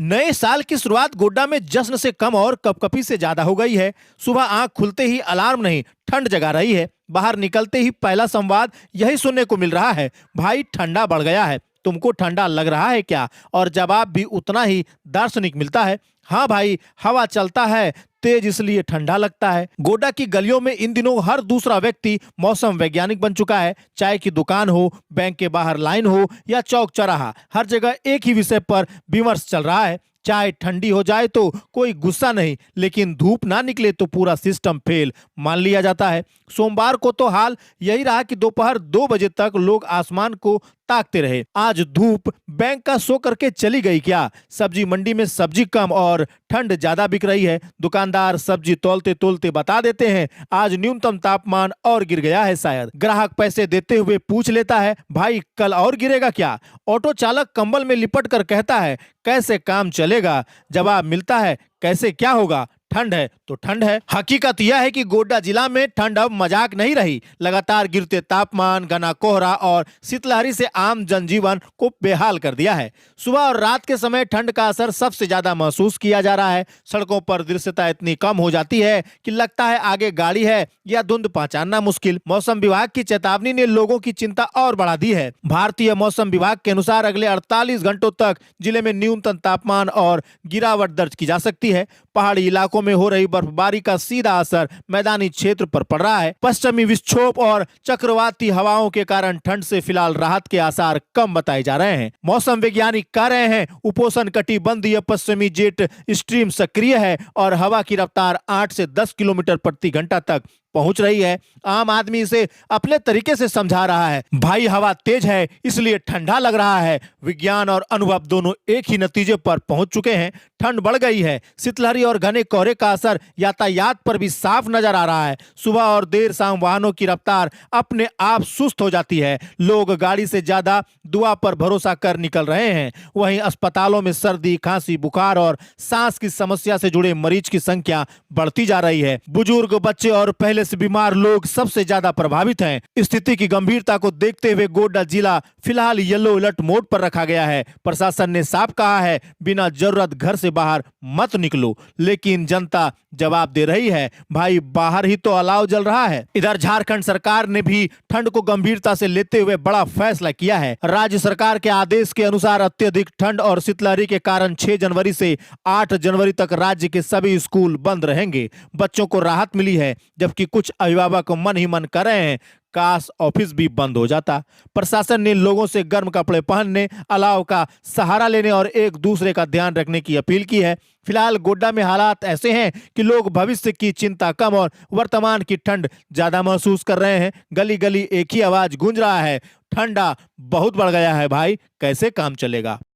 नए साल की शुरुआत गोड्डा में जश्न से कम और कपकपी से ज्यादा हो गई है। सुबह आंख खुलते ही अलार्म नहीं, ठंड जगा रही है। बाहर निकलते ही पहला संवाद यही सुनने को मिल रहा है, भाई ठंडा बढ़ गया है, तुमको ठंडा लग रहा है क्या? और जवाब भी उतना ही दार्शनिक मिलता है, हाँ भाई, हवा चलता है तेज इसलिए ठंडा लगता है। गोड्डा की गलियों में इन दिनों हर दूसरा व्यक्ति मौसम वैज्ञानिक बन चुका है। चाय की दुकान हो, बैंक के बाहर लाइन हो या चौक चौराहा, हर जगह एक ही विषय पर विमर्श चल रहा है। चाय ठंडी हो जाए तो कोई गुस्सा नहीं, लेकिन धूप ना निकले तो पूरा सिस्टम फेल मान लिया जाता है। सोमवार को तो हाल यही रहा कि दोपहर 2 बजे तक लोग आसमान को ताकते रहे। आज धूप बैंक का सो करके चली गई क्या? सब्जी मंडी में सब्जी कम और ठंड ज्यादा बिक रही है। दुकानदार सब्जी तौलते तौलते बता देते हैं आज न्यूनतम तापमान और गिर गया है। शायद ग्राहक पैसे देते हुए पूछ लेता है, भाई कल और गिरेगा क्या? ऑटो चालक कंबल में लिपट कर कहता है, कैसे काम चलेगा? जवाब मिलता है, कैसे क्या होगा, ठंड है तो ठंड है। हकीकत यह है कि गोड्डा जिला में ठंड अब मजाक नहीं रही। लगातार गिरते तापमान, घना कोहरा और शीतलहरी से आम जनजीवन को बेहाल कर दिया है। सुबह और रात के समय ठंड का असर सबसे ज्यादा महसूस किया जा रहा है। सड़कों पर दृश्यता इतनी कम हो जाती है कि लगता है आगे गाड़ी है या धुंध पहचानना मुश्किल। मौसम विभाग की चेतावनी ने लोगों की चिंता और बढ़ा दी है। भारतीय मौसम विभाग के अनुसार अगले 48 घंटों तक जिले में न्यूनतम तापमान और गिरावट दर्ज की जा सकती है। पहाड़ी इलाकों में हो रही बर्फबारी का सीधा असर मैदानी क्षेत्र पर पड़ रहा है। पश्चिमी विक्षोभ और चक्रवाती हवाओं के कारण ठंड से फिलहाल राहत के आसार कम बताए जा रहे हैं। मौसम वैज्ञानिक कह रहे हैं, उपोष्ण कटिबंधीय पश्चिमी जेट स्ट्रीम सक्रिय है और हवा की रफ्तार 8 से 10 किलोमीटर प्रति घंटा तक पहुंच रही है। आम आदमी इसे अपने तरीके से समझा रहा है, भाई हवा तेज है इसलिए ठंडा लग रहा है। विज्ञान और अनुभव दोनों एक ही नतीजे पर पहुंच चुके हैं, ठंड बढ़ गई है। शीतलहरी और घने कोहरे का असर यातायात पर भी साफ नजर आ रहा है। सुबह और देर शाम वाहनों की रफ्तार अपने आप सुस्त हो जाती है। लोग गाड़ी से ज्यादा दुआ पर भरोसा कर निकल रहे हैं। वहीं अस्पतालों में सर्दी, खांसी, बुखार और सांस की समस्या से जुड़े मरीज की संख्या बढ़ती जा रही है। बुजुर्ग, बच्चे और पहले से बीमार लोग सबसे ज्यादा प्रभावित हैं। स्थिति की गंभीरता को देखते हुए गोड्डा जिला फिलहाल येलो अलर्ट मोड पर रखा गया है। प्रशासन ने साफ कहा है, बिना जरूरत घर से बाहर मत निकलो, लेकिन जनता जवाब दे रही है, भाई बाहर ही तो अलाव जल रहा है। इधर झारखंड सरकार ने भी ठंड को गंभीरता से लेते हुए बड़ा फैसला किया है। राज्य सरकार के आदेश के अनुसार अत्यधिक ठंड और शीतलहरी के कारण 6 जनवरी से 8 जनवरी तक राज्य के सभी स्कूल बंद रहेंगे। बच्चों को राहत मिली है, जबकि कुछ अभिभावक मन ही मन कर रहे हैं, काश ऑफिस भी बंद हो जाता। प्रशासन ने लोगों से गर्म कपड़े पहनने, अलाव का सहारा लेने और एक दूसरे का ध्यान रखने की अपील की है। फिलहाल गोड्डा में हालात ऐसे हैं कि लोग भविष्य की चिंता कम और वर्तमान की ठंड ज्यादा महसूस कर रहे हैं। गली गली एक ही आवाज गूंज रहा है, ठंडा बहुत बढ़ गया है भाई, कैसे काम चलेगा?